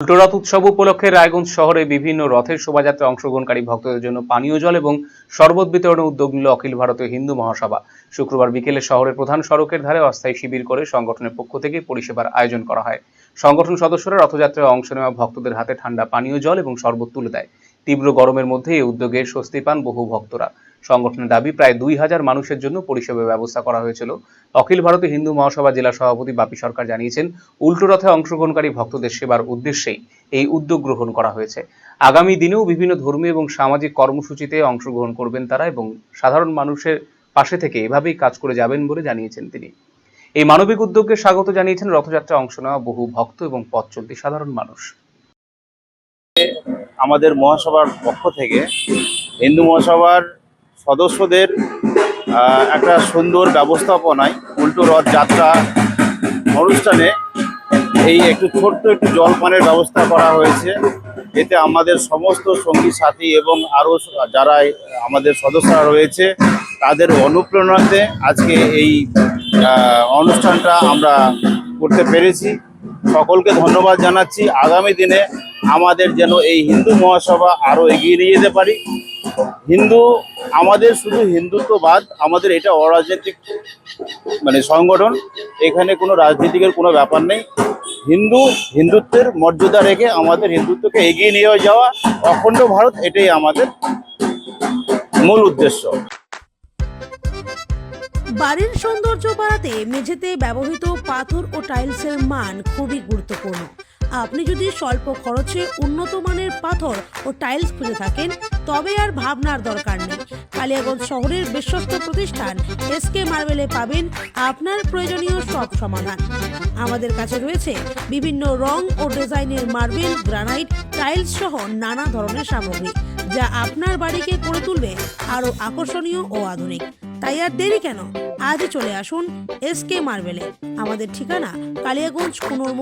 উল্টোরথ উৎসব উপলক্ষে রায়গঞ্জ শহরে বিভিন্ন রথের শোভাযাত্রায় অংশগ্রহণকারী ভক্তদের জন্য পানীয় জল এবং শরবত বিতরণের উদ্যোগ নিল অখিল ভারতীয় হিন্দু মহাসভা। শুক্রবার বিকেলে শহরের প্রধান সড়কের ধারে অস্থায়ী শিবির করে সংগঠনের পক্ষ থেকে পরিষেবার আয়োজন করা হয়। সংগঠন সদস্যরা রথযাত্রায় অংশ নেওয়া ভক্তদের হাতে ঠান্ডা পানীয় জল এবং শরবত তুলে দেয়। তীব্র গরমের মধ্যে এই উদ্যোগে স্বস্তি পান বহু ভক্তরা। সংগঠনের দাবি, প্রায় 2000 মানুষের জন্য পরিষেবার ব্যবস্থা করা হয়েছিল। অখিল ভারতীয় হিন্দু মহাসভা জেলা সভাপতি বাপি সরকার জানিয়েছেন, উল্টো রথে অংশগ্রহণকারী ভক্তদের সেবার উদ্দেশ্যেই এই উদ্যোগ গ্রহণ করা হয়েছে। আগামী দিনেও বিভিন্ন ধর্মীয় এবং সামাজিক কর্মসূচিতে অংশগ্রহণ করবেন তারা এবং সাধারণ মানুষের পাশে থেকে এভাবেই কাজ করে যাবেন বলে জানিয়েছেন তিনি। এই মানবিক উদ্যোগকে স্বাগত জানিয়েছেন রথযাত্রায় অংশ নেওয়া বহু ভক্ত এবং পথ চলতি সাধারণ মানুষ। আমাদের মহাসভার পক্ষ থেকে হিন্দু মহাসভার সদস্যদের একটা সুন্দর ব্যবস্থাপনায় উল্টো রথ যাত্রা অনুষ্ঠানে এই একটু ছোট্ট একটু জলপানের ব্যবস্থা করা হয়েছে। এতে আমাদের সমস্ত সঙ্গী সাথী এবং আরও যারা আমাদের সদস্যরা রয়েছে তাদের অনুপ্রেরণাতে আজকে এই অনুষ্ঠানটা আমরা করতে পেরেছি। সকলকে ধন্যবাদ জানাচ্ছি। আগামী দিনে আমাদের যেন এই হিন্দু মহাসভা আরও এগিয়ে নিয়ে যেতে পারি। আমাদের শুধু হিন্দুত্ববাদ, আমাদের এটা অরাজনৈতিক সংগঠন, এখানে কোনো রাজনীতিকের কোনো ব্যাপার নেই। হিন্দুত্বের মর্যাদা রেখে আমাদের হিন্দুত্বকে এগিয়ে নিয়ে যাওয়া, অখণ্ড ভারত, এটাই আমাদের মূল উদ্দেশ্য। বাড়ির সৌন্দর্য বাড়াতে মেঝেতে ব্যবহৃত পাথর ও টাইলসের মান খুবই গুরুত্বপূর্ণ। আপনি যদি স্বল্প খরচে উন্নত মানের পাথর ও টাইলস খুঁজে থাকেন, তবে আর ভাবনার দরকার নেই। কালিয়াগঞ্জ শহরের বিশ্বস্ত প্রতিষ্ঠান এসকে মার্বেলে পাবেন আপনার প্রয়োজনীয় সব সমাধান। আমাদের কাছে রয়েছে বিভিন্ন রং ও ডিজাইনের মার্বেল, গ্রানাইট, টাইলস সহ নানা ধরনের সামগ্রী, যা আপনার বাড়িকে করে তুলবে আরও আকর্ষণীয় ও আধুনিক। তাই আর দেরি কেন, আজই চলে আসুন এসকে মার্বেলে। আমাদের ঠিকানা কালিয়াগঞ্জ কুনোর,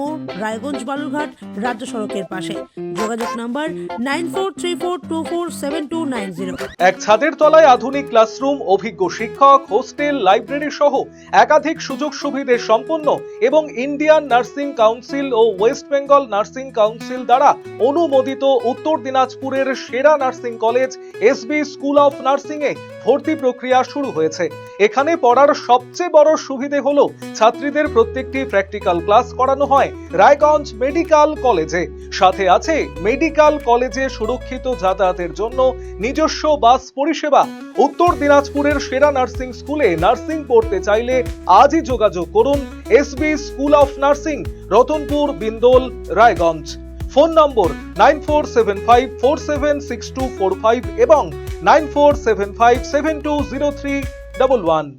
রায়গঞ্জ বালুরঘাট রাজ্য সড়কের পাশে। যোগাযোগ নাম্বার 9434247290। এক ছাদের তলায় আধুনিক ক্লাসরুম, অভিজ্ঞ শিক্ষক, হোস্টেল, লাইব্রেরি সহ একাধিক সুযোগ সুবিধে সম্পন্ন এবং ইন্ডিয়ান নার্সিং কাউন্সিল ও ওয়েস্ট বেঙ্গল নার্সিং কাউন্সিল দ্বারা অনুমোদিত উত্তর দিনাজপুরের সেরা nursing college SB school of nursing এ ভর্তি প্রক্রিয়া শুরু হয়েছে। এখানে পড়ার সবচেয়ে বড় সুবিধে হলো ছাত্রীদের প্রত্যেকটি প্র্যাকটিক্যাল ক্লাস করানো হয় রায়গঞ্জ মেডিকেল কলেজে। সাথে আছে মেডিকেল কলেজে সুরক্ষিত যাতায়াতের জন্য নিজস্ব বাস পরিষেবা। উত্তর দিনাজপুরের সেরা নার্সিং স্কুলে নার্সিং পড়তে চাইলে আজই যোগাযোগ করুন SB school of nursing, Ratanpur, Bindol, Raiganj. Phone number 9475476245 এবং 9475720311।